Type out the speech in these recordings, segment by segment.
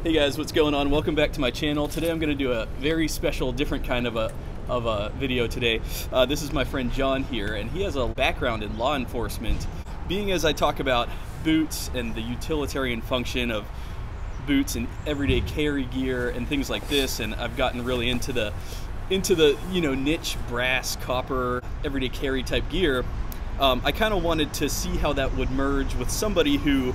Hey guys, what's going on? Welcome back to my channel. Today I'm going to do a very special, different kind of a video today. This is my friend John here, and he has a background in law enforcement. Being as I talk about boots and the utilitarian function of boots and everyday carry gear and things like this, and I've gotten really into the niche brass, copper, everyday carry type gear. I kind of wanted to see how that would merge with somebody who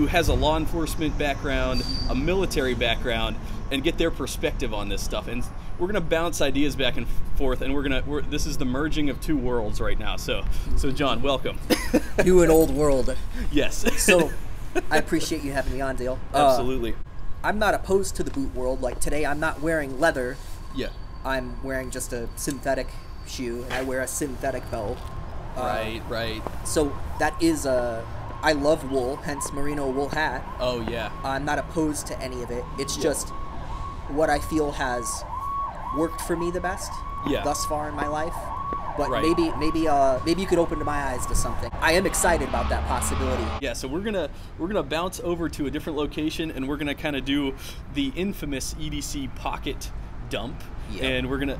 has a law enforcement background, a military background, and get their perspective on this stuff. And we're gonna bounce ideas back and forth, and this is the merging of two worlds right now. So John, welcome. New and old world. Yes. So I appreciate you having me on, Dale. Absolutely. I'm not opposed to the boot world. Like today, I'm not wearing leather. Yeah. I'm wearing just a synthetic shoe, and I wear a synthetic belt. Right. So that is I love wool, hence merino wool hat. Oh yeah. I'm not opposed to any of it. It's just what I feel has worked for me the best thus far in my life. But maybe you could open my eyes to something. I am excited about that possibility. Yeah. So we're gonna bounce over to a different location, and we're gonna kind of do the infamous EDC pocket dump. Yep. And we're gonna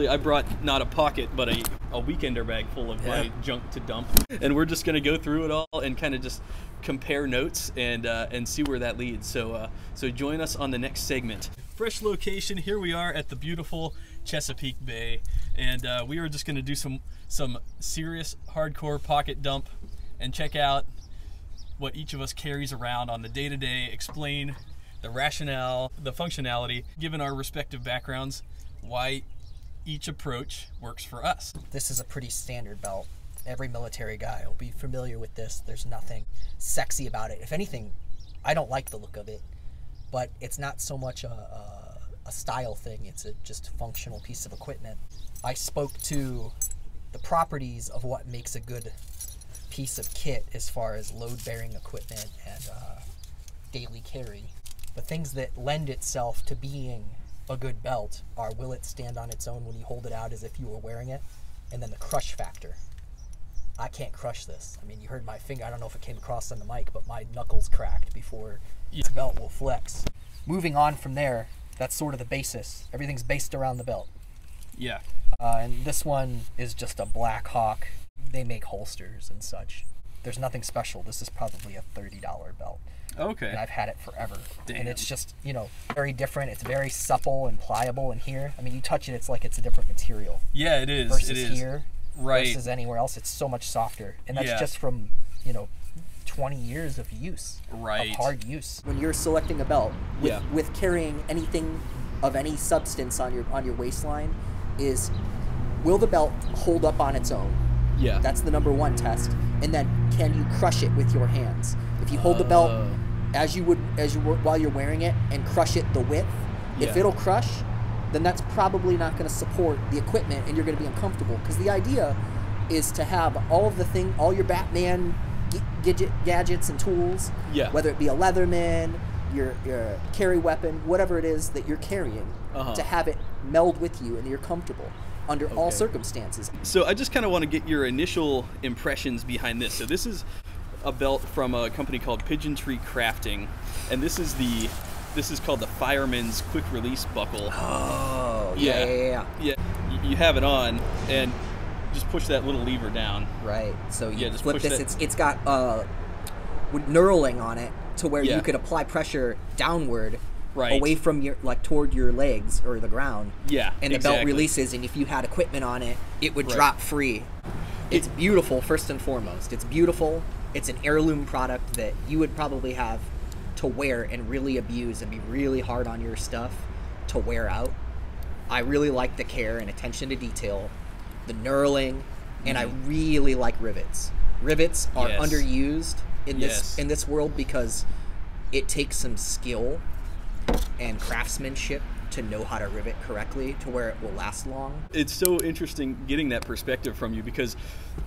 I brought not a pocket but a weekender bag full of my junk to dump, and we're just gonna go through it all and kind of just compare notes and see where that leads. So join us on the next segment. Fresh location. Here we are at the beautiful Chesapeake Bay, and we are just gonna do some serious hardcore pocket dump and check out what each of us carries around on the day-to-day, explain the rationale, the functionality, given our respective backgrounds, why each approach works for us. This is a pretty standard belt. Every military guy will be familiar with this. There's nothing sexy about it. If anything, I don't like the look of it, but it's not so much a style thing. It's just a functional piece of equipment. I spoke to the properties of what makes a good piece of kit as far as load-bearing equipment and daily carry. The things that lend itself to being a good belt are, will it stand on its own when you hold it out as if you were wearing it? And then the crush factor. I can't crush this. I mean, you heard my finger. I don't know if it came across on the mic, but my knuckles cracked before this belt will flex. Moving on from there, that's sort of the basis. Everything's based around the belt. Yeah. And this one is just a Blackhawk. They make holsters and such. There's nothing special. This is probably a $30 belt. Okay. And I've had it forever. Damn. And it's just, very different. It's very supple and pliable in here. I mean, you touch it, it's like it's a different material. Yeah, it is. Versus it is. Here, right. Versus anywhere else, it's so much softer. And that's just from, 20 years of use. Right. Of hard use. When you're selecting a belt, with carrying anything of any substance on your waistline, is will the belt hold up on its own? Yeah. That's the #1 test. And then can you crush it with your hands? If you hold the belt as you would while you're wearing it and crush it the width, if it'll crush, then that's probably not going to support the equipment and you're going to be uncomfortable, because the idea is to have all your Batman gadgets and tools, whether it be a Leatherman, your carry weapon, whatever it is that you're carrying, to have it meld with you and you're comfortable under all circumstances. So I just kind of want to get your initial impressions behind this. So this is a belt from a company called Pigeon Tree Crafting, and this is called the Fireman's Quick Release Buckle. Oh, yeah. You have it on, and just push that little lever down. Right. So you just flip this. It's got knurling on it to where you could apply pressure downward. Right. Away from toward your legs or the ground. Yeah, and the belt releases, and if you had equipment on it, it would drop free. It's beautiful, first and foremost. It's beautiful. It's an heirloom product that you would probably have to wear and really abuse and be really hard on your stuff to wear out. I really like the care and attention to detail, the knurling, and I really like rivets. Rivets are underused in this world because it takes some skill and craftsmanship to know how to rivet correctly to where it will last long. It's so interesting getting that perspective from you, because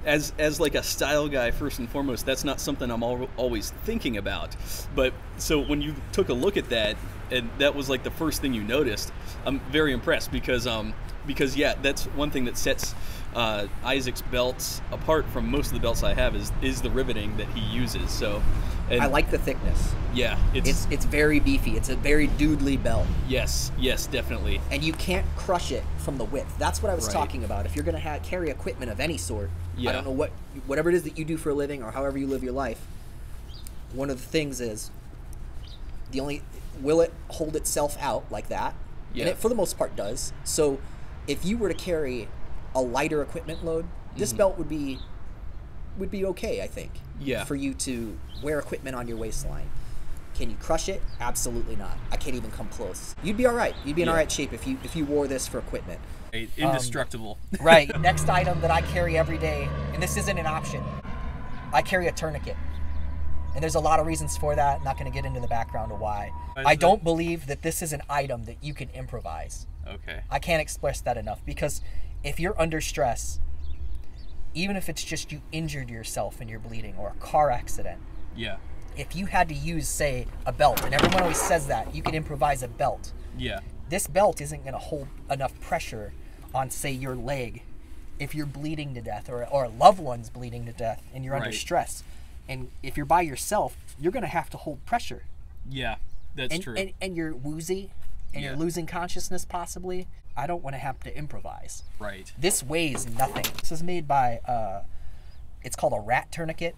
as like a style guy, first and foremost, that's not something I'm always thinking about. But so when you took a look at that, and that was like the first thing you noticed, I'm very impressed, because that's one thing that sets Isaac's belts apart from most of the belts I have is the riveting that he uses. So And I like the thickness. Yeah, it's very beefy. It's a very doodly belt. Yes, definitely. And you can't crush it from the width. That's what I was talking about. If you're going to carry equipment of any sort, I don't know whatever it is that you do for a living or however you live your life, one of the things is will it hold itself out like that? Yeah. And it, for the most part, does. So if you were to carry a lighter equipment load, this belt would be okay, I think. Yeah. For you to wear equipment on your waistline. Can you crush it? Absolutely not. I can't even come close. You'd be all right. You'd be in all right shape if you wore this for equipment. Indestructible. Right. Next item that I carry every day, and this isn't an option, I carry a tourniquet. And there's a lot of reasons for that. I'm not going to get into the background of why. I don't believe that this is an item that you can improvise. Okay. I can't express that enough, because if you're under stress, even if it's just you injured yourself and you're bleeding, or a car accident, yeah, if you had to use, say, a belt, and everyone always says that, you can improvise a belt. Yeah. This belt isn't going to hold enough pressure on, say, your leg if you're bleeding to death, or a loved one's bleeding to death and you're under stress. And if you're by yourself, you're going to have to hold pressure. Yeah, that's true. And you're woozy, and you're losing consciousness possibly. I don't want to have to improvise. Right. This weighs nothing. This is made by, it's called a rat tourniquet.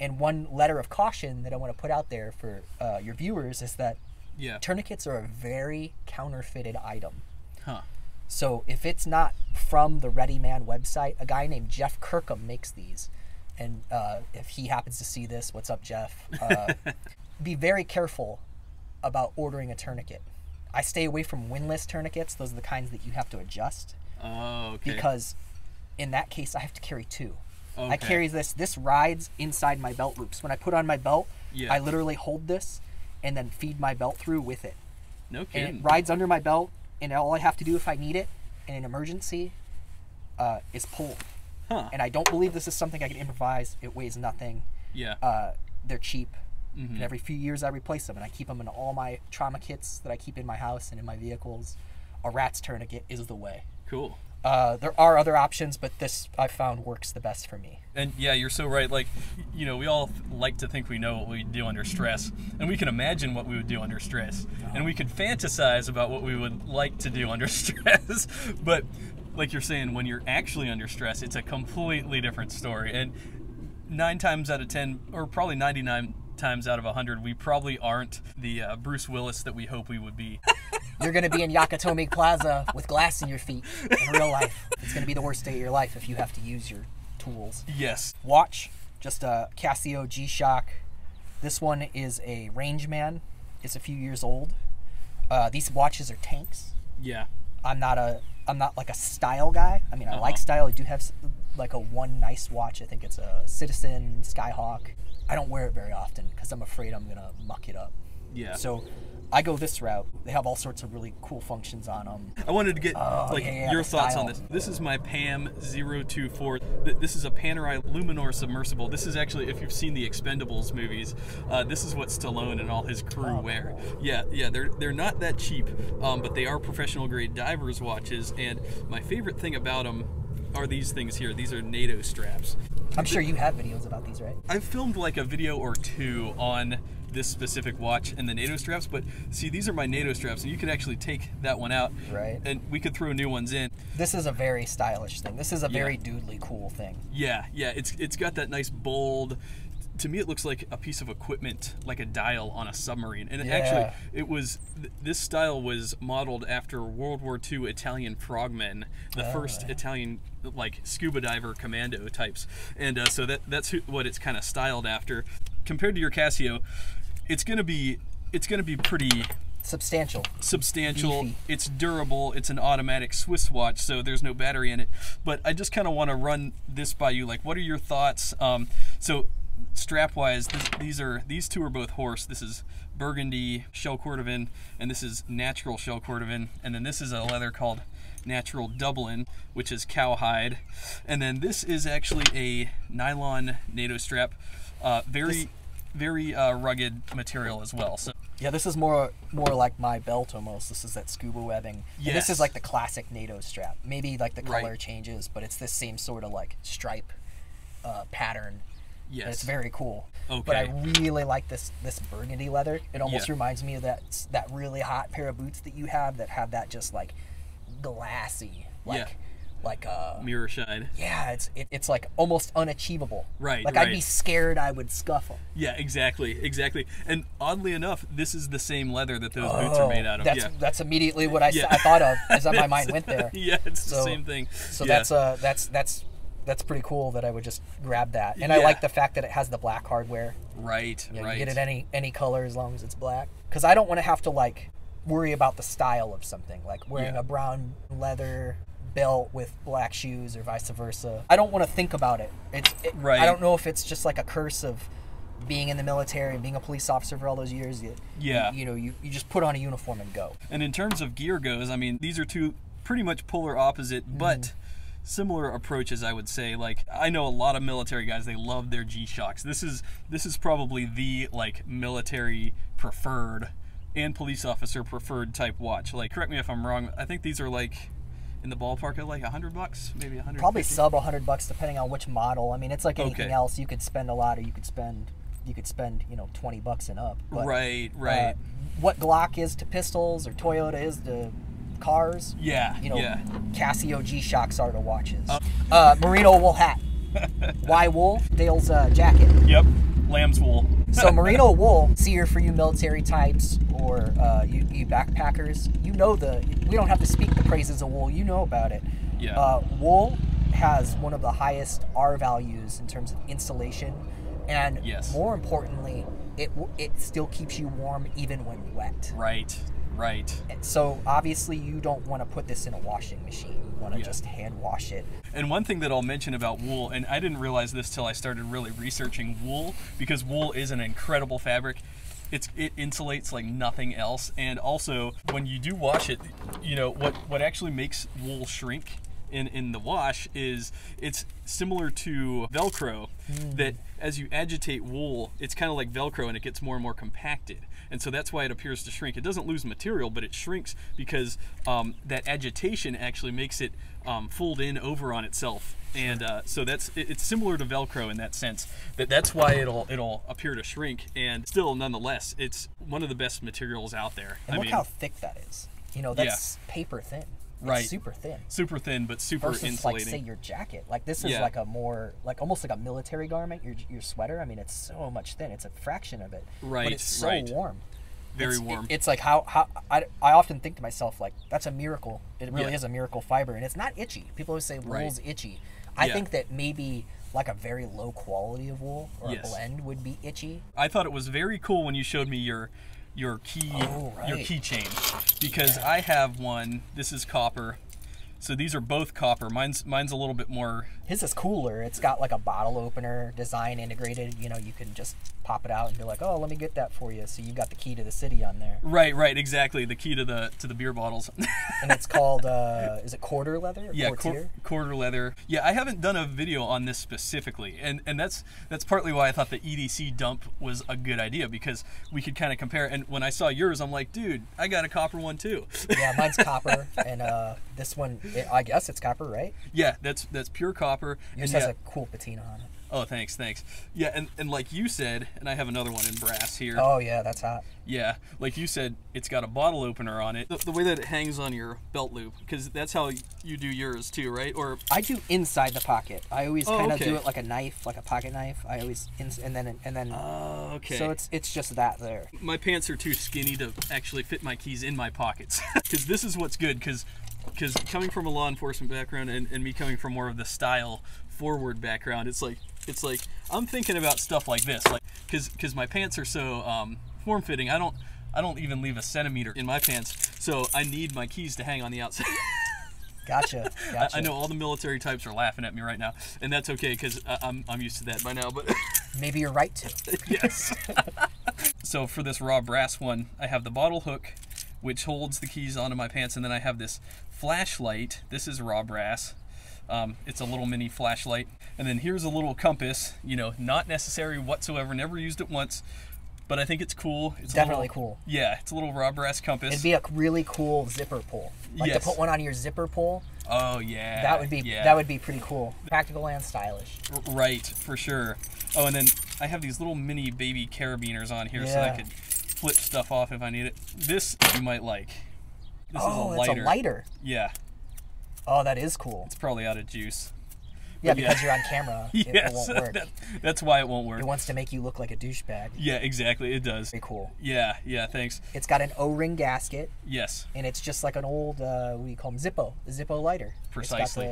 And one letter of caution that I want to put out there for your viewers is that tourniquets are a very counterfeited item. Huh. So if it's not from the Ready Man website, a guy named Jeff Kirkham makes these. And if he happens to see this, what's up, Jeff? Be very careful about ordering a tourniquet. I stay away from windlass tourniquets. Those are the kinds that you have to adjust. Oh, okay. Because in that case, I have to carry two. Okay. I carry this. This rides inside my belt loops. When I put on my belt, I literally hold this and then feed my belt through with it. No kidding. And it rides under my belt, and all I have to do if I need it in an emergency is pull. Huh. And I don't believe this is something I can improvise. It weighs nothing. Yeah. They're cheap. And every few years I replace them, and I keep them in all my trauma kits that I keep in my house and in my vehicles. A rat's tourniquet is the way. Cool. There are other options, but this I found works the best for me. And yeah, you're so right. Like, you know, we all like to think we know what we do under stress, and we can imagine what we would do under stress, and we can fantasize about what we would like to do under stress. But like you're saying, when you're actually under stress, it's a completely different story. And 9 times out of 10, or probably 99 times out of 100, we probably aren't the Bruce Willis that we hope we would be. You're going to be in Yakatomi Plaza with glass in your feet in real life. It's going to be the worst day of your life if you have to use your tools. Yes. Watch, just a Casio Gshock. This one is a Rangeman. It's a few years old. These watches are tanks. Yeah. I'm not like a style guy. I mean, I like style. I do have like one nice watch. I think it's a Citizen Skyhawk. I don't wear it very often because I'm afraid I'm gonna muck it up. Yeah. So I go this route. They have all sorts of really cool functions on them. I wanted to get your thoughts on this. This is my PAM 024. This is a Panerai Luminor submersible. This is actually, if you've seen the Expendables movies, this is what Stallone and all his crew wear. Cool. Yeah, they're not that cheap, but they are professional grade divers watches. And my favorite thing about them are these things here. These are NATO straps. I'm sure you have videos about these, right? I've filmed like a video or two on this specific watch and the NATO straps, but see, these are my NATO straps, and you could actually take that one out, right? And we could throw new ones in. This is a very stylish thing. This is a very doodly cool thing. Yeah, it's got that nice bold. To me, it looks like a piece of equipment, like a dial on a submarine. And actually, this style was modeled after World War II Italian frogmen, the first Italian like scuba diver commando types. And so that's what it's kind of styled after. Compared to your Casio, it's gonna be pretty substantial. Beefy. It's durable. It's an automatic Swiss watch, so there's no battery in it. But I just kind of want to run this by you. Like, what are your thoughts? So strap wise, these two are both horse. This is burgundy shell cordovan, and this is natural shell cordovan, and then this is a leather called natural Dublin, which is cowhide, and then this is actually a nylon NATO strap. Very rugged material as well. So yeah, this is more like my belt almost. This is that scuba webbing. Yes. And this is like the classic NATO strap. Maybe like the color changes, but it's this same sort of like stripe pattern. Yes. And it's very cool. Okay. But I really like this burgundy leather. It almost reminds me of that really hot pair of boots that you have that just like glassy, like mirror shine. Yeah, it's like almost unachievable. Right. Like I'd be scared I would scuff them. Yeah, exactly. And oddly enough, this is the same leather that those boots are made out of. That's immediately what I thought of as my mind went there. Yeah, it's the same thing. So that's pretty cool that I would just grab that. And I like the fact that it has the black hardware. Right. You get it any color as long as it's black. Because I don't want to have to like worry about the style of something, like wearing a brown leather belt with black shoes or vice versa. I don't want to think about it. I don't know if it's just like a curse of being in the military and being a police officer for all those years. You just put on a uniform and go. And in terms of gear goes, I mean, these are two pretty much polar opposite, but similar approaches, I would say. Like, I know a lot of military guys, they love their G-Shocks. This is probably the like military preferred and police officer preferred type watch. Like, correct me if I'm wrong, I think these are like in the ballpark of like $100, maybe $100. Probably sub $100 depending on which model. I mean, it's like anything else. You could spend a lot, or you could spend $20 and up. But, right. What Glock is to pistols, or Toyota is to cars. Casio G-Shocks are to watches. Merino wool hat. Why wool? Dale's jacket. Yep. Lamb's wool. So merino wool, seer for you military types or you backpackers, we don't have to speak the praises of wool, you know about it. Yeah. Wool has one of the highest R values in terms of insulation, and more importantly, it still keeps you warm even when wet. Right. So obviously you don't want to put this in a washing machine. You want to just hand wash it. And one thing that I'll mention about wool, and I didn't realize this till I started really researching wool, because wool is an incredible fabric. It insulates like nothing else. And also when you do wash it, what actually makes wool shrink in the wash is it's similar to Velcro, that as you agitate wool, it's kind of like Velcro and it gets more and more compacted. And so that's why it appears to shrink. It doesn't lose material, but it shrinks because that agitation actually makes it fold in over on itself. And so it's similar to Velcro in that sense. That's why it'll appear to shrink. And still, nonetheless, it's one of the best materials out there. And look how thick that is. That's paper thin. It's super thin, but super versus insulating. Like, say, your jacket. Like, this is like a more, like almost like a military garment. Your sweater. I mean, it's so much thin. It's a fraction of it. Right. But it's so warm. Very warm. It's like how I often think to myself, like, that's a miracle. It really is a miracle fiber, and it's not itchy. People always say wool's itchy. I think that maybe like a very low quality of wool or a blend would be itchy. I thought it was very cool when you showed me your keychain, because I have one. This is copper, so these are both copper. Mine's a little bit more. His is cooler. It's got like a bottle opener design integrated. You can just pop it out and be like, oh, let me get that for you. So you got the key to the city on there. Right, exactly. The key to the beer bottles. And it's called is it quarter leather? Or quarter leather. Yeah, I haven't done a video on this specifically, and that's partly why I thought the EDC dump was a good idea, because we could kind of compare. And when I saw yours, I'm like, dude, I got a copper one too. Yeah, mine's copper, and this one, I guess it's copper, right? Yeah, that's pure copper. Yours has a cool patina on it. Oh, thanks. Yeah, and like you said, and I have another one in brass here. Oh, yeah, that's hot. Yeah, like you said, it's got a bottle opener on it. The way that it hangs on your belt loop, because that's how you do yours too, right? Or I do inside the pocket. I always kind of do it like a knife, like a pocket knife. I always and then. Oh, okay. So it's just that there. My pants are too skinny to actually fit my keys in my pockets, because this is what's good, because coming from a law enforcement background and me coming from more of the style forward background, it's like I'm thinking about stuff like this, like because my pants are so form-fitting. I don't even leave a centimeter in my pants, so I need my keys to hang on the outside. Gotcha. I know all the military types are laughing at me right now, and that's okay, because I'm used to that by now. But maybe you're right to. Yes. So for this raw brass one, I have the bottle hook, which holds the keys onto my pants, and then I have this flashlight. This is raw brass. It's a little mini flashlight. And then here's a little compass, not necessary whatsoever, never used it once, but I think it's cool. It's definitely cool. Yeah, it's a little raw brass compass. It'd be a really cool zipper pull. Like to put one on your zipper pull Oh yeah. That would be pretty cool. Practical and stylish. Right, for sure. Oh, and then I have these little mini baby carabiners on here so I could flip stuff off if I need it. This you might like. This is a lighter. It's a lighter. Yeah. Oh, that is cool. It's probably out of juice. Yeah, because you're on camera. It won't work. That's why it won't work. It wants to make you look like a douchebag. Yeah, exactly. It does. Very cool. Yeah, thanks. It's got an O-ring gasket. Yes. And it's just like an old, what do you call them? Zippo. A Zippo lighter. Precisely.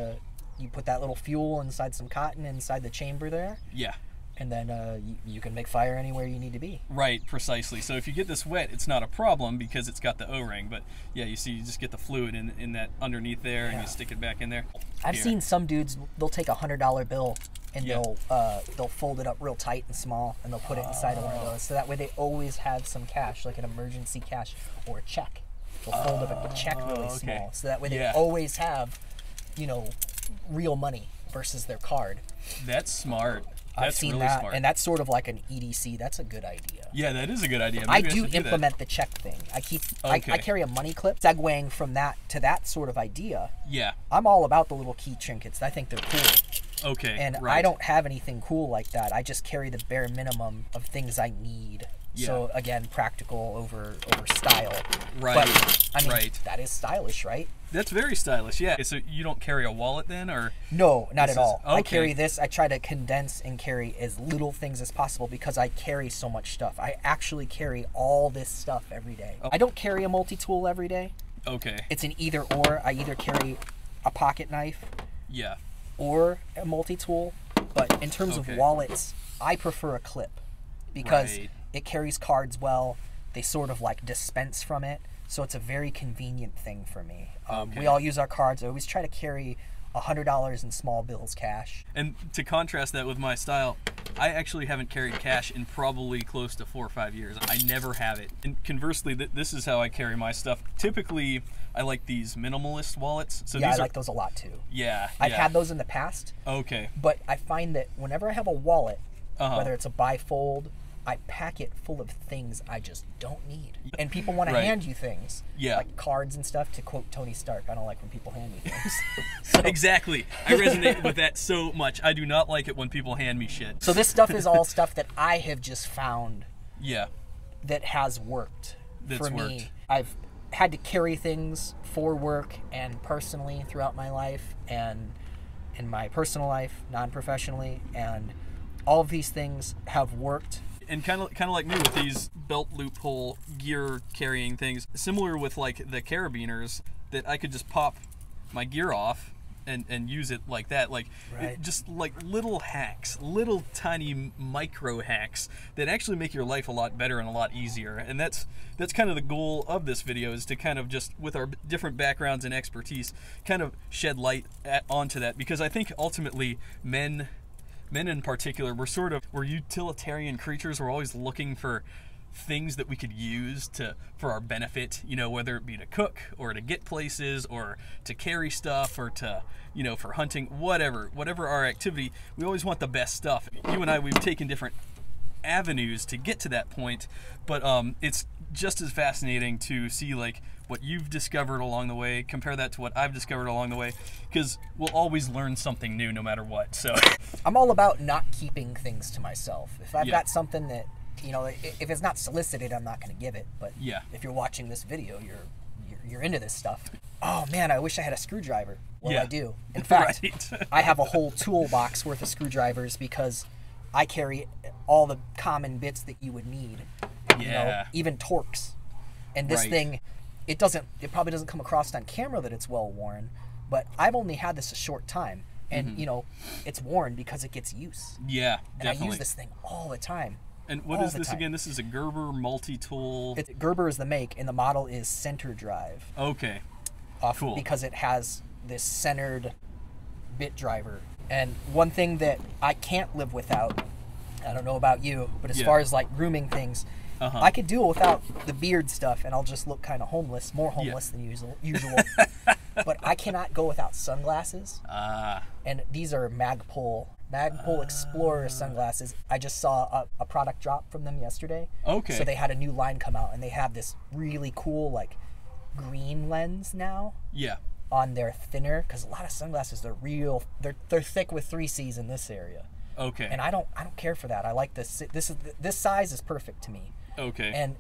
You put that little fuel inside some cotton inside the chamber there. Yeah. And then you can make fire anywhere you need to be. Right, precisely. So if you get this wet, it's not a problem because it's got the O-ring. But yeah, you see, you just get the fluid in that underneath there, and you stick it back in there. I've seen some dudes, they'll take $100 bill and they'll fold it up real tight and small, and they'll put it inside of one of those. So that way they always have some cash, like an emergency cash or a check. They'll fold up a check really small, so that way they always have, you know, real money versus their card. That's smart. I've seen really that, smart. and that's sort of like an EDC. That's a good idea. Yeah, that is a good idea. Maybe I do implement the check thing. I carry a money clip. Segueing from that to that sort of idea. Yeah. I'm all about the little key trinkets. I think they're cool. Okay. And I don't have anything cool like that. I just carry the bare minimum of things I need. Yeah. So again, practical over style. Right. But I mean, that is stylish, right? That's very stylish, yeah. So you don't carry a wallet then, or? No, not at all. I carry this. I try to condense and carry as little things as possible because I carry so much stuff. I actually carry all this stuff every day. Oh. I don't carry a multi-tool every day. Okay. It's an either or. I either carry a pocket knife, or a multi-tool. But in terms of wallets, I prefer a clip because it carries cards well. They sort of like dispense from it. So it's a very convenient thing for me. We all use our cards. I always try to carry $100 in small bills cash. And to contrast that with my style, I actually haven't carried cash in probably close to 4 or 5 years. I never have it. And conversely, this is how I carry my stuff. Typically, I like these minimalist wallets. So I like those a lot too. Yeah. I've had those in the past. Okay. But I find that whenever I have a wallet, whether it's a bifold, I pack it full of things I just don't need. And people want to hand you things, like cards and stuff, to quote Tony Stark. I don't like when people hand me things. Exactly. I resonate with that so much. I do not like it when people hand me shit. So this stuff is all stuff that I have just found that has worked for me. I've had to carry things for work and personally throughout my life, and in my personal life, non-professionally, and all of these things have worked. And kind of like me with these belt loophole gear carrying things, similar with like the carabiners, that I could just pop my gear off and use it like that, like just like little hacks, little tiny micro hacks that actually make your life a lot better and a lot easier. And that's kind of the goal of this video, is to kind of just, with our different backgrounds and expertise, kind of shed light onto that, because I think ultimately men in particular, we're utilitarian creatures. We're always looking for things that we could use for our benefit, you know, whether it be to cook or to get places or to carry stuff or to, you know, for hunting, whatever our activity, we always want the best stuff. You and I, we've taken different avenues to get to that point, but it's just as fascinating to see like what you've discovered along the way, compare that to what I've discovered along the way, because we'll always learn something new no matter what. So I'm all about not keeping things to myself. If I've got something that, you know, if it's not solicited, I'm not going to give it. But if you're watching this video, you're into this stuff. Oh man, I wish I had a screwdriver. Well, I do. In fact, I have a whole toolbox worth of screwdrivers because I carry all the common bits that you would need. You know, even Torx. And this thing, it probably doesn't come across on camera that it's well worn, but I've only had this a short time, and you know, it's worn because it gets use. Yeah, and I use this thing all the time. And what is this again? This is a Gerber multi-tool. Gerber is the make, and the model is Center Drive. Okay, cool. Because it has this centered bit driver. And one thing that I can't live without, I don't know about you, but as far as like grooming things, I could do it without the beard stuff, and I'll just look kind of homeless, more homeless than usual. But I cannot go without sunglasses. And these are Magpul Explorer sunglasses. I just saw a product drop from them yesterday. Okay. So they had a new line come out, and they have this really cool like green lens now. Yeah. on their thinner, because a lot of sunglasses, they're thick with 3Cs in this area. Okay. And I don't care for that. I like this. This size is perfect to me. Okay. And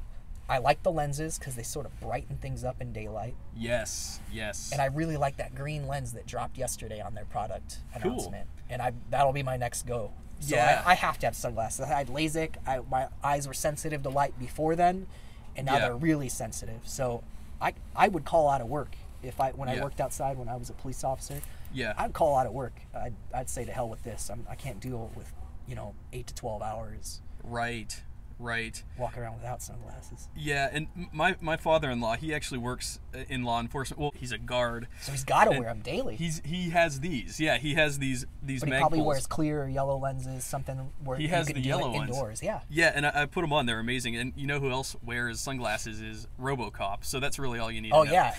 I like the lenses because they sort of brighten things up in daylight. Yes, yes. And I really like that green lens that dropped yesterday on their product announcement. Cool. And that'll be my next go. So yeah. I have to have sunglasses. I had LASIK. My eyes were sensitive to light before then, and now they're really sensitive. So I would call out of work when I worked outside when I was a police officer. Yeah. I'd call out of work. I'd say to hell with this. I can't deal with 8 to 12 hours. Right. Walking around without sunglasses. Yeah, and my father-in-law, he actually works in law enforcement. Well, he's a guard. So he's got to wear them daily. He has these. Yeah, he has these but he mag probably poles. wears clear or yellow lenses, something where he has you can the do yellow it ones. indoors. Yeah. Yeah, and I put them on. They're amazing. And you know who else wears sunglasses is RoboCop. So that's really all you need to know. Yeah,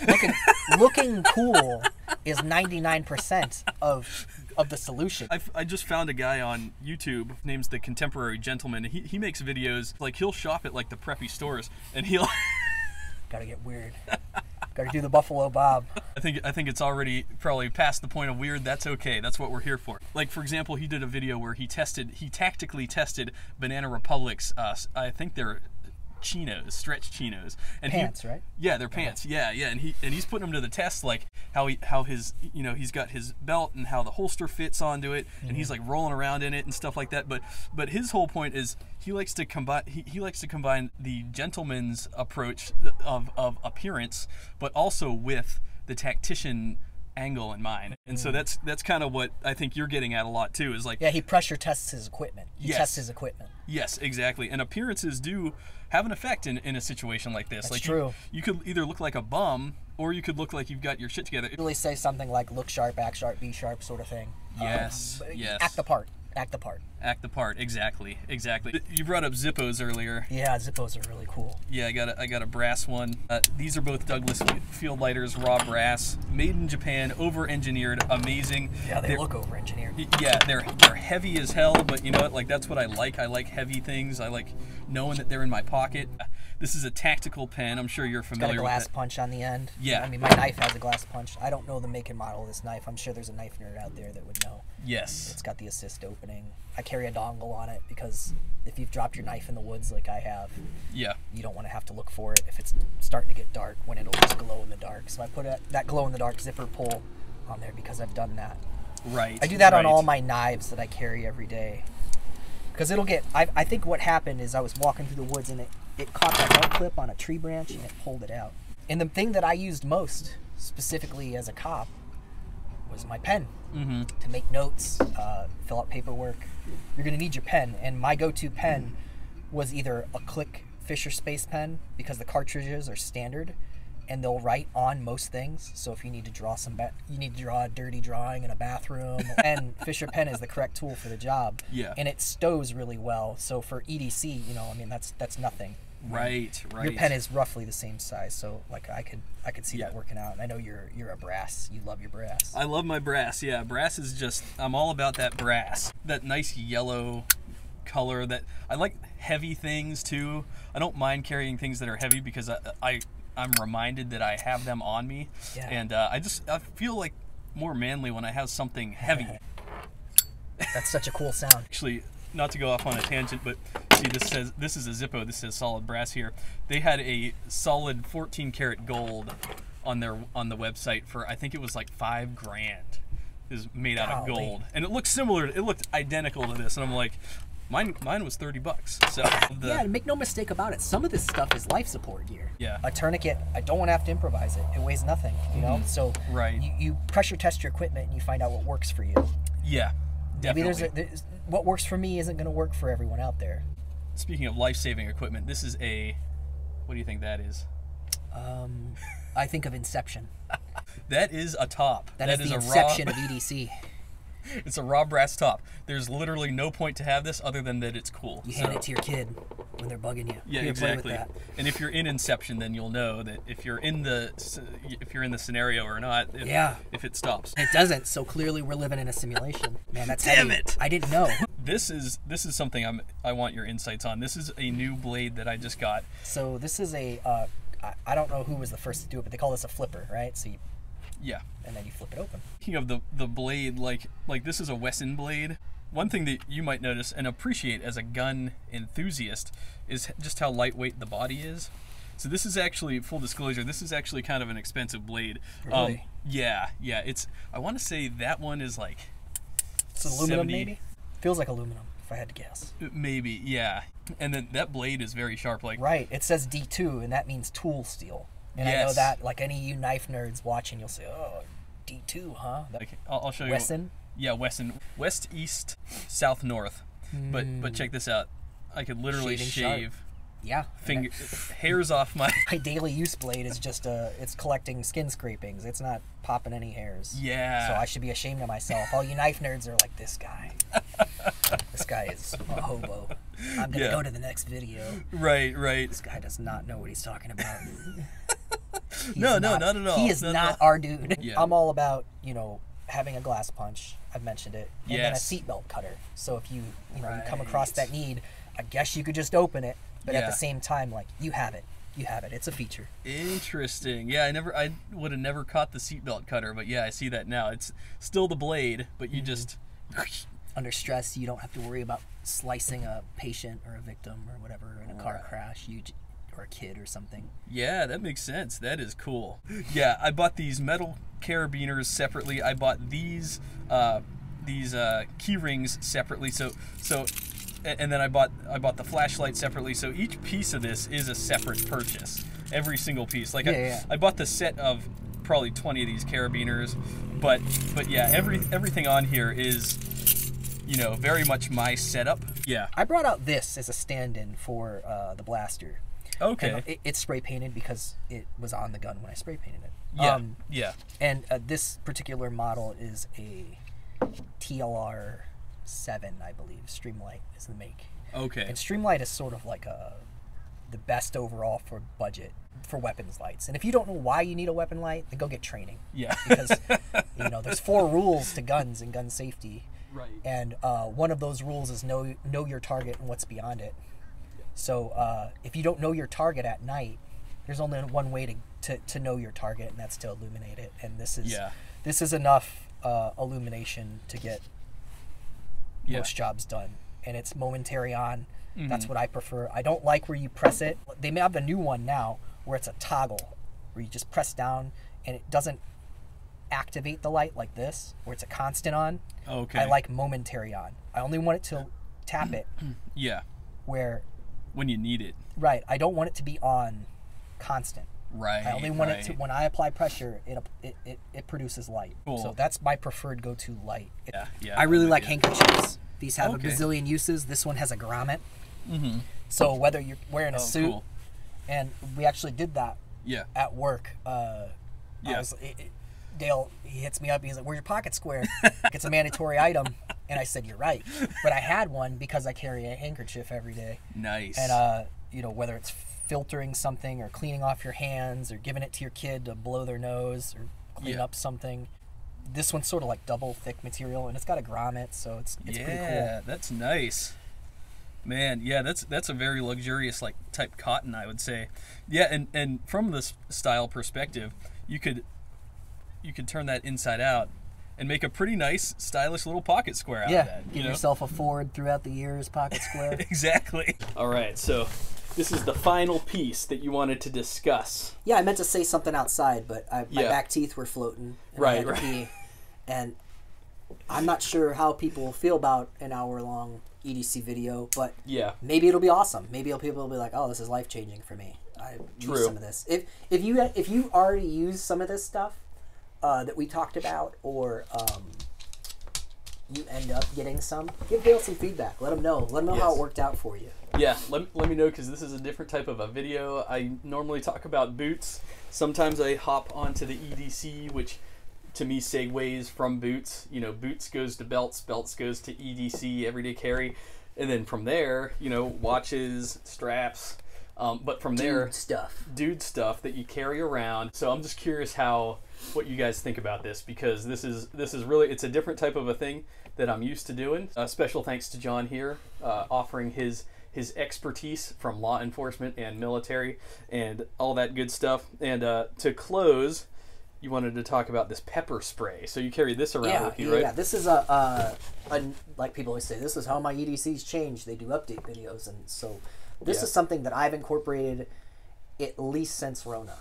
looking cool is 99% of the solution. I just found a guy on YouTube, name's The Contemporary Gentleman. He makes videos, like he'll shop at like the preppy stores, and he'll gotta get weird. Gotta do the Buffalo Bob. I think it's already probably past the point of weird. That's okay. That's what we're here for. Like, for example, he did a video where he tactically tested Banana Republic's, I think they're chinos, stretch chinos, and pants, right? Yeah, they're pants. Yeah, and he's putting them to the test, like how his he's got his belt and how the holster fits onto it, and he's like rolling around in it and stuff like that. But his whole point is he likes to combine the gentleman's approach of appearance, but also with the tactician angle in mind. And so that's kind of what I think you're getting at a lot too, is like, yeah, he pressure tests his equipment. He tests his equipment. Yes, exactly. And appearances do have an effect in a situation like this. That's like true. You could either look like a bum, or you could look like you've got your shit together. Really say something like look sharp, act sharp, be sharp sort of thing. Yes, yes. Act the part. Act the part. Act the part. Exactly. You brought up Zippos earlier. Yeah, Zippos are really cool. Yeah, I got a brass one. These are both Douglas Field Lighters, raw brass, made in Japan, over-engineered, amazing. Yeah, they look over-engineered. Yeah, they're heavy as hell, but you know what? Like, that's what I like. I like heavy things. I like knowing that they're in my pocket. This is a tactical pen. I'm sure you're familiar with it. It's got a glass punch on the end. Yeah. I mean, my knife has a glass punch. I don't know the make and model of this knife. I'm sure there's a knife nerd out there that would know. Yes. It's got the assist opening. I carry a dongle on it because if you've dropped your knife in the woods like I have, yeah, you don't want to have to look for it if it's starting to get dark, when it'll just glow in the dark. So I put that glow in the dark zipper pull on there because I've done that. Right. I do that on all my knives that I carry every day. Because it'll get, I think what happened is I was walking through the woods and it caught that belt clip on a tree branch and it pulled it out. And the thing that I used most, specifically as a cop, was my pen. To make notes, fill out paperwork. You're going to need your pen. And my go-to pen was either a Click Fisher Space pen, because the cartridges are standard and they'll write on most things. So if you need to draw you need to draw a dirty drawing in a bathroom, and Fisher pen is the correct tool for the job. Yeah. And it stows really well. So for EDC, I mean, that's nothing. Right. Your pen is roughly the same size, so like I could see that working out. And I know you're a brass. You love your brass. I love my brass. Yeah, brass is just, I'm all about that brass. That nice yellow color. That I like heavy things too. I don't mind carrying things that are heavy because I'm reminded that I have them on me. Yeah. And I feel like more manly when I have something heavy. That's such a cool sound. Actually, not to go off on a tangent, but see, this is a Zippo. This says solid brass here. They had a solid 14 karat gold on the website for, I think it was like $5,000. Is made out of gold, and it looked similar. It looked identical to this, and I'm like, mine was $30. So yeah, make no mistake about it. Some of this stuff is life support gear. Yeah. A tourniquet, I don't want to have to improvise it. It weighs nothing, So right. You pressure test your equipment and you find out what works for you. Yeah. Definitely. Maybe there's what works for me isn't going to work for everyone out there. Speaking of life-saving equipment, this is what do you think that is? I think of Inception. That is a top. That is the Inception of EDC. It's a raw brass top. There's literally no point to have this other than that it's cool. You hand it to your kid when they're bugging you. Yeah, exactly. And if you're in Inception, then you'll know that if you're in the scenario or not. If it stops. It doesn't. So clearly we're living in a simulation. Man, that's Damn heavy. it! I didn't know. This is something I want your insights on. This is a new blade that I just got. So this is I don't know who was the first to do it, but they call this a flipper, right? So Yeah. And then you flip it open. Speaking of the blade, like this is a WESN blade. One thing that you might notice and appreciate as a gun enthusiast is just how lightweight the body is. So this is actually, full disclosure, this is actually kind of an expensive blade. Really? Yeah. I want to say that one is like it's aluminum, maybe? Feels like aluminum, if I had to guess. Maybe, yeah. And then that blade is very sharp. Like right. It says D2, and that means tool steel. And yes. I know that, like any of you knife nerds watching, you'll say, "Oh, D2, huh?" I'll show you. WESN? Yeah, WESN. West, east, south, north. But check this out. I could literally shave. Yeah. Hairs off my... My daily use blade is just it's collecting skin scrapings. It's not popping any hairs. Yeah. So I should be ashamed of myself. All you knife nerds are like, this guy. This guy is a hobo. I'm going to go to the next video. Right. This guy does not know what he's talking about. No, not at all. He is not our dude. Yeah. I'm all about, having a glass punch. I've mentioned it. And then a Yes. seatbelt cutter. So if you you come Right. across that need, I guess you could just open it. But at Yeah. the same time, like, you have it. It's a feature. Interesting. Yeah, I would have never caught the seatbelt cutter, but yeah, I see that now. It's still the blade, but you just... Under stress, you don't have to worry about slicing a patient or a victim or whatever in a car crash, or a kid or something. Yeah, that makes sense. That is cool. Yeah, I bought these metal carabiners separately. I bought these key rings separately. So and then I bought the flashlight separately. So each piece of this is a separate purchase. Every single piece. Like I bought the set of probably 20 of these carabiners, but yeah, everything on here is very much my setup. Yeah. I brought out this as a stand-in for the blaster. Okay. And it's spray painted because it was on the gun when I spray painted it. Yeah. Yeah. And this particular model is a TLR 7, I believe. Streamlight is the make. Okay. And Streamlight is sort of like the best overall for budget for weapons lights. And if you don't know why you need a weapon light, then go get training. Yeah. Because there's 4 rules to guns and gun safety. Right. And one of those rules is know your target and what's beyond it. So if you don't know your target at night, there's only one way to know your target, and that's to illuminate it. And this is enough illumination to get most jobs done. And it's momentary on. Mm-hmm. That's what I prefer. I don't like where you press it. They may have a new one now where it's a toggle, where you just press down and it doesn't activate the light like this, where it's a constant on. Okay. I like momentary on. I only want it to tap it. Yeah. When you need it. Right. I don't want it to be on constant. Right. I only want it to, when I apply pressure, it produces light. Cool. So that's my preferred go-to light. Yeah. I really like handkerchiefs. These have a bazillion uses. This one has a grommet. Mm-hmm. So whether you're wearing a suit, cool. and we actually did that at work. Dale, he hits me up. He's like, "Where's your pocket square?" It's a mandatory item. And I said, "You're right." But I had one because I carry a handkerchief every day. Nice. And, whether it's filtering something or cleaning off your hands or giving it to your kid to blow their nose or clean up something. This one's sort of like double thick material, and it's got a grommet, so it's pretty cool. Yeah, that's nice. Man, yeah, that's a very luxurious type cotton, I would say. Yeah, and from this style perspective, you could turn that inside out and make a pretty nice, stylish little pocket square out of that. Give yourself a Ford throughout the years pocket square. Exactly. All right, so this is the final piece that you wanted to discuss. Yeah, I meant to say something outside, but my back teeth were floating. And I had to pee, and I'm not sure how people will feel about an hour-long EDC video, but maybe it'll be awesome. Maybe people will be like, "Oh, this is life-changing for me. I use some of this." If you already use some of this stuff that we talked about, or you end up getting some, give Dale some feedback. Let him know. Let him know how it worked out for you. Yeah, let me know, because this is a different type of a video. I normally talk about boots. Sometimes I hop onto the EDC, which to me segues from boots. Boots goes to belts, belts goes to EDC, everyday carry, and then from there, watches, straps. But from there, dude stuff that you carry around. So I'm just curious what you guys think about this, because this is really, it's a different type of a thing that I'm used to doing. Special thanks to John here, offering his expertise from law enforcement and military and all that good stuff. And to close, you wanted to talk about this pepper spray. So you carry this around with you, right? Yeah, this is a like people always say, this is how my EDCs change. They do update videos, and so this is something that I've incorporated at least since Rona.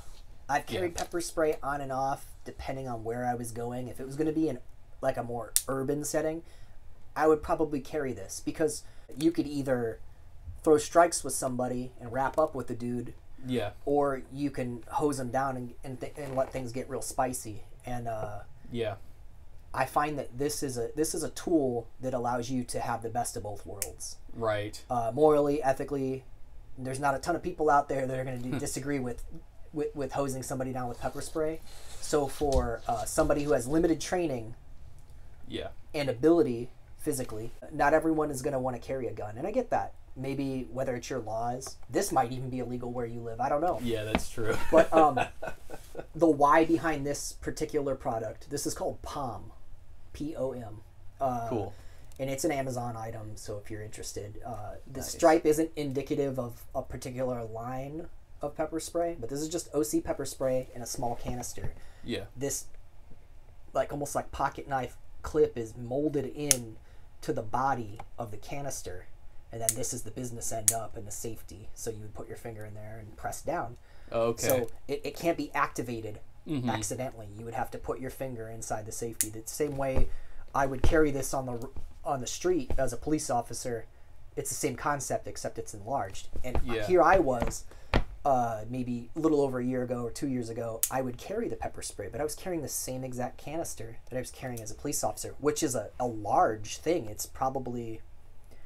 I've carried pepper spray on and off depending on where I was going. If it was going to be in like a more urban setting, I would probably carry this, because you could either throw strikes with somebody and wrap up with the dude, or you can hose them down and let things get real spicy. And I find that this is a tool that allows you to have the best of both worlds. Right. Morally, ethically, there's not a ton of people out there that are going to disagree with hosing somebody down with pepper spray. So for somebody who has limited training, and ability physically, not everyone is going to want to carry a gun, and I get that. Maybe whether it's your laws, this might even be illegal where you live. I don't know. Yeah, that's true. But the why behind this particular product, this is called POM, P-O-M. Cool. And it's an Amazon item, so if you're interested. The stripe isn't indicative of a particular line of pepper spray, but this is just OC pepper spray in a small canister. Yeah. This, like almost like pocket knife clip, is molded in to the body of the canister. And then this is the business end up and the safety. So you would put your finger in there and press down. Okay. So it can't be activated accidentally. You would have to put your finger inside the safety. The same way I would carry this on the street as a police officer. It's the same concept, except it's enlarged. And here I was, maybe a little over a year ago or 2 years ago, I would carry the pepper spray, but I was carrying the same exact canister that I was carrying as a police officer, which is a large thing. It's probably...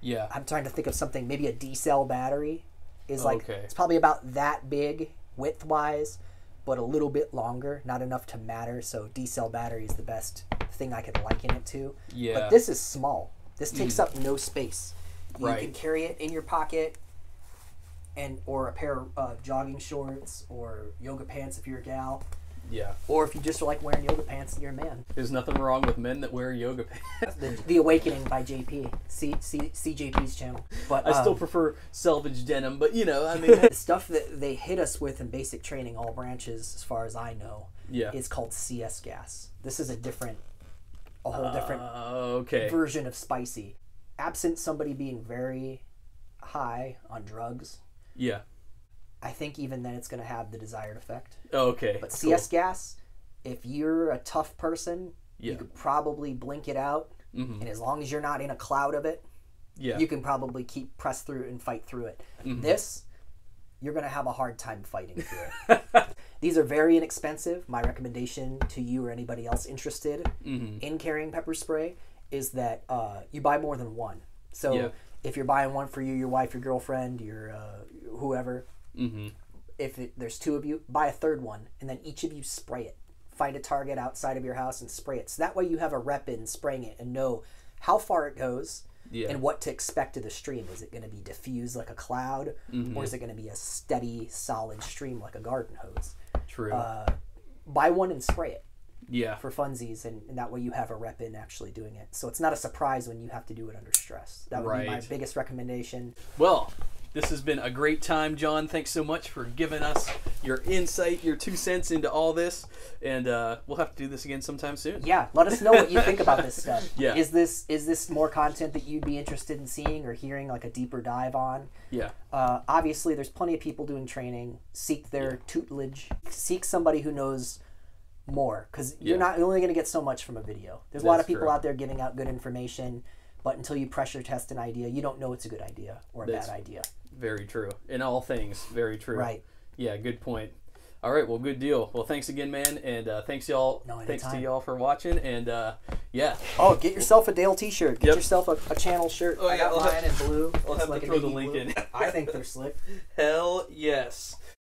Yeah. I'm trying to think of something. Maybe a D-cell battery is like, it's probably about that big width-wise, but a little bit longer, not enough to matter. So D-cell battery is the best thing I could liken it to. Yeah. But this is small. This takes up no space. You can carry it in your pocket, or a pair of jogging shorts or yoga pants if you're a gal. Yeah. Or if you just like wearing yoga pants and you're a man. There's nothing wrong with men that wear yoga pants. The Awakening by JP. See JP's channel. But I still prefer selvage denim, but you know, I mean... the stuff that they hit us with in basic training, all branches, as far as I know, is called CS gas. This is a whole different version of spicy. Absent somebody being very high on drugs, I think even then it's going to have the desired effect. Okay. But CS gas, if you're a tough person, you could probably blink it out, and as long as you're not in a cloud of it, you can probably press through and fight through it. This, you're going to have a hard time fighting through it. These are very inexpensive. My recommendation to you or anybody else interested in carrying pepper spray is that you buy more than one. So if you're buying one for you, your wife, your girlfriend, your whoever, if there's two of you, buy a third one, and then each of you spray it. Find a target outside of your house and spray it. So that way you have a rep in spraying it and know how far it goes and what to expect of the stream. Is it going to be diffused like a cloud, or is it going to be a steady, solid stream like a garden hose? True. Buy one and spray it. Yeah. For funsies, and that way you have a rep in actually doing it. So it's not a surprise when you have to do it under stress. That would be my biggest recommendation. Well, this has been a great time, John. Thanks so much for giving us your insight, your 2 cents into all this. And we'll have to do this again sometime soon. Yeah, let us know what you think about this stuff. Yeah. Is this more content that you'd be interested in seeing or hearing, like a deeper dive on? Yeah. Obviously, there's plenty of people doing training. Seek their tutelage. Seek somebody who knows more, because you're only going to get so much from a video. There's a lot of people out there giving out good information, but until you pressure test an idea, you don't know it's a good idea or a bad idea. Very true. In all things, very true. Right. Yeah, good point. All right, well, good deal. Well, thanks again, man, and thanks y'all. Thanks to y'all for watching, and yeah. Oh, get yourself a Dale t-shirt. Get yourself a channel shirt. Oh, yeah, I got mine in blue. I'll have to throw the link in. I think they're slick. Hell yes.